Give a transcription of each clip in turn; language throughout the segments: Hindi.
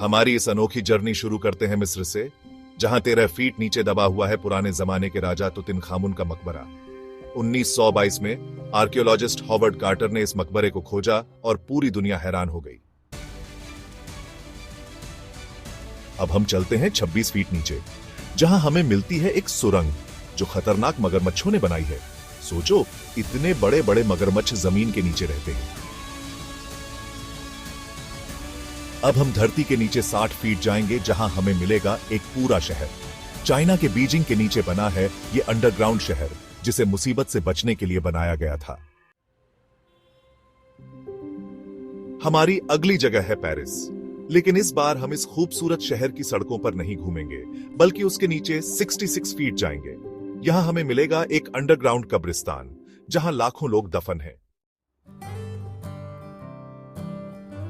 हमारी इस अनोखी जर्नी शुरू करते हैं मिस्र से, जहां 13 फीट नीचे दबा हुआ है पुराने जमाने के राजा तुतिनखामुन का मकबरा। 1922 में आर्कियोलॉजिस्ट हॉवर्ड कार्टर ने इस मकबरे को खोजा और पूरी दुनिया हैरान हो गई। अब हम चलते हैं 26 फीट नीचे, जहां हमें मिलती है एक सुरंग जो खतरनाक मगरमच्छों ने बनाई है। सोचो, इतने बड़े बड़े मगरमच्छ जमीन के नीचे रहते हैं। अब हम धरती के नीचे 60 फीट जाएंगे, जहां हमें मिलेगा एक पूरा शहर। चाइना के बीजिंग के नीचे बना है यह अंडरग्राउंड शहर, जिसे मुसीबत से बचने के लिए बनाया गया था। हमारी अगली जगह है पेरिस, लेकिन इस बार हम इस खूबसूरत शहर की सड़कों पर नहीं घूमेंगे, बल्कि उसके नीचे 66 फीट जाएंगे। यहां हमें मिलेगा एक अंडरग्राउंड कब्रिस्तान, जहां लाखों लोग दफन हैं।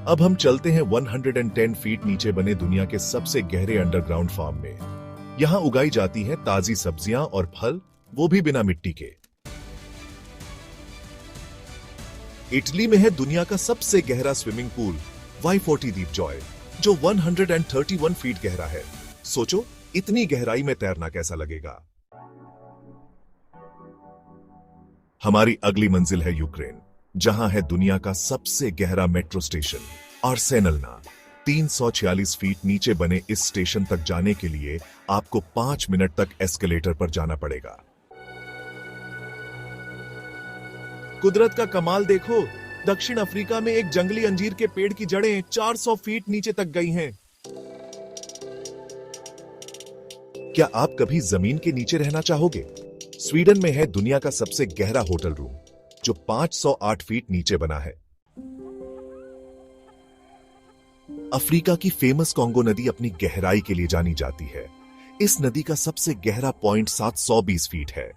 अब हम चलते हैं 110 फीट नीचे बने दुनिया के सबसे गहरे अंडरग्राउंड फार्म में। यहां उगाई जाती हैं ताजी सब्जियां और फल, वो भी बिना मिट्टी के। इटली में है दुनिया का सबसे गहरा swimming pool Y40 deep Joy, जो 131 फीट गहरा है। सोचो, इतनी गहराई में तैरना कैसा लगेगा। हमारी अगली मंजिल है यूक्रेन, जहां है दुनिया का सबसे गहरा मेट्रो स्टेशन आर्सेनलना। 346 फीट नीचे बने इस स्टेशन तक जाने के लिए आपको 5 मिनट तक एस्केलेटर पर जाना पड़ेगा। कुदरत का कमाल देखो, दक्षिण अफ्रीका में एक जंगली अंजीर के पेड़ की जड़ें 400 फीट नीचे तक गई हैं। क्या आप कभी जमीन के नीचे रहना चाहोगे? स्वीडन में है दुनिया का सबसे गहरा होटल रूम, जो 508 फीट नीचे बना है। अफ्रीका की फेमस कॉन्गो नदी अपनी गहराई के लिए जानी जाती है। इस नदी का सबसे गहरा पॉइंट 720 फीट है।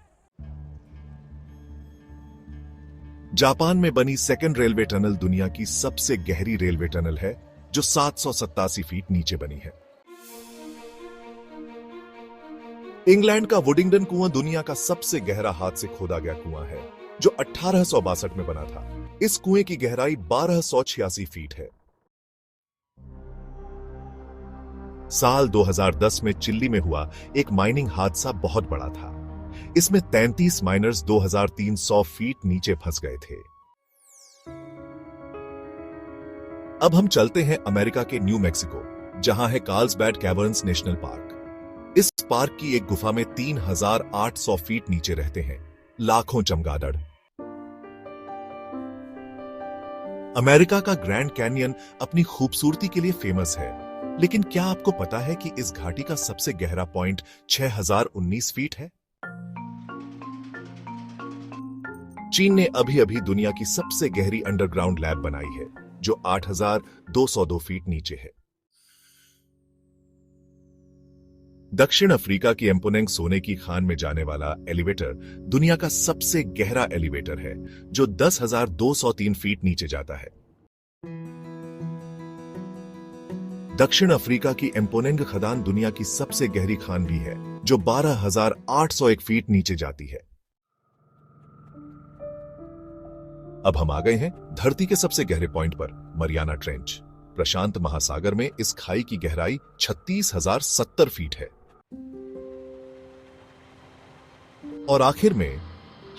जापान में बनी सेकंड रेलवे टनल दुनिया की सबसे गहरी रेलवे टनल है, जो 787 फीट नीचे बनी है। इंग्लैंड का वुडिंगटन कुआं दुनिया का सबसे गहरा हाथ से खोदा गया कुआं है, जो 1862 में बना था। इस कुएं की गहराई 1286 फीट है। साल 2010 में चिल्ली में हुआ एक माइनिंग हादसा बहुत बड़ा था। इसमें 33 माइनर्स 2300 फीट नीचे फंस गए थे। अब हम चलते हैं अमेरिका के न्यू मैक्सिको, जहां है कार्ल्सबैड कैवर्न्स नेशनल पार्क। इस पार्क की एक गुफा में 3800 फीट नीचे रहते हैं लाखों चमगादड़। अमेरिका का ग्रैंड कैनियन अपनी खूबसूरती के लिए फेमस है, लेकिन क्या आपको पता है कि इस घाटी का सबसे गहरा पॉइंट 6019 फीट है? चीन ने अभी अभी दुनिया की सबसे गहरी अंडरग्राउंड लैब बनाई है, जो 8202 फीट नीचे है। दक्षिण अफ्रीका की एम्पोनेंग सोने की खान में जाने वाला एलिवेटर दुनिया का सबसे गहरा एलिवेटर है, जो 10,203 फीट नीचे जाता है। दक्षिण अफ्रीका की एम्पोनेंग खदान दुनिया की सबसे गहरी खान भी है, जो 12,801 फीट नीचे जाती है। अब हम आ गए हैं धरती के सबसे गहरे पॉइंट पर, मरियाना ट्रेंच। प्रशांत महासागर में इस खाई की गहराई 36,070 फीट है। और आखिर में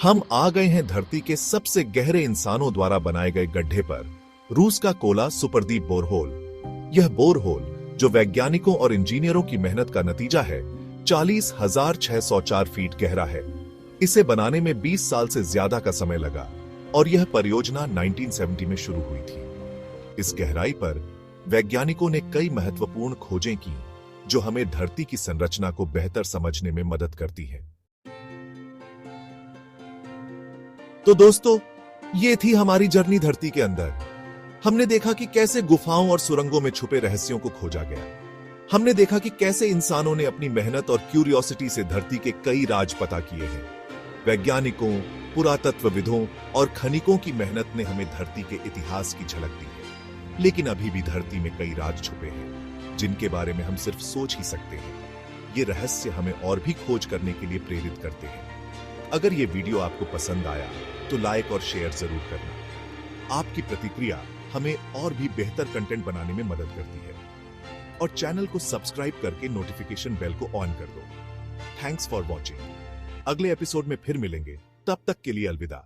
हम आ गए हैं धरती के सबसे गहरे इंसानों द्वारा बनाए गए गड्ढे पर, रूस का कोला सुपरदीप बोरहोल। यह बोरहोल, जो वैज्ञानिकों और इंजीनियरों की मेहनत का नतीजा है, 40,604 फीट गहरा है। इसे बनाने में 20 साल से ज्यादा का समय लगा और यह परियोजना 1970 में शुरू हुई थी। इस गहराई पर वैज्ञानिकों ने कई महत्वपूर्ण खोजें की, जो हमें धरती की संरचना को बेहतर समझने में मदद करती हैं। तो दोस्तों, ये थी हमारी जर्नी धरती के अंदर। हमने देखा कि कैसे गुफाओं और सुरंगों में छुपे रहस्यों को खोजा गया। हमने देखा कि कैसे इंसानों ने अपनी मेहनत और क्यूरियोसिटी से धरती के कई राज पता किए हैं। वैज्ञानिकों, पुरातत्वविदों और खनिकों की मेहनत ने हमें धरती के इतिहास की झलक दी है। लेकिन अभी भी धरती में कई राज छुपे हैं, जिनके बारे में हम सिर्फ सोच ही सकते हैं। ये रहस्य हमें और भी खोज करने के लिए प्रेरित करते हैं। अगर ये वीडियो आपको पसंद आया तो लाइक और शेयर जरूर करना। आपकी प्रतिक्रिया हमें और भी बेहतर कंटेंट बनाने में मदद करती है। और चैनल को सब्सक्राइब करके नोटिफिकेशन बेल को ऑन कर दो। Thanks for watching. अगले एपिसोड में फिर मिलेंगे, तब तक के लिए अलविदा।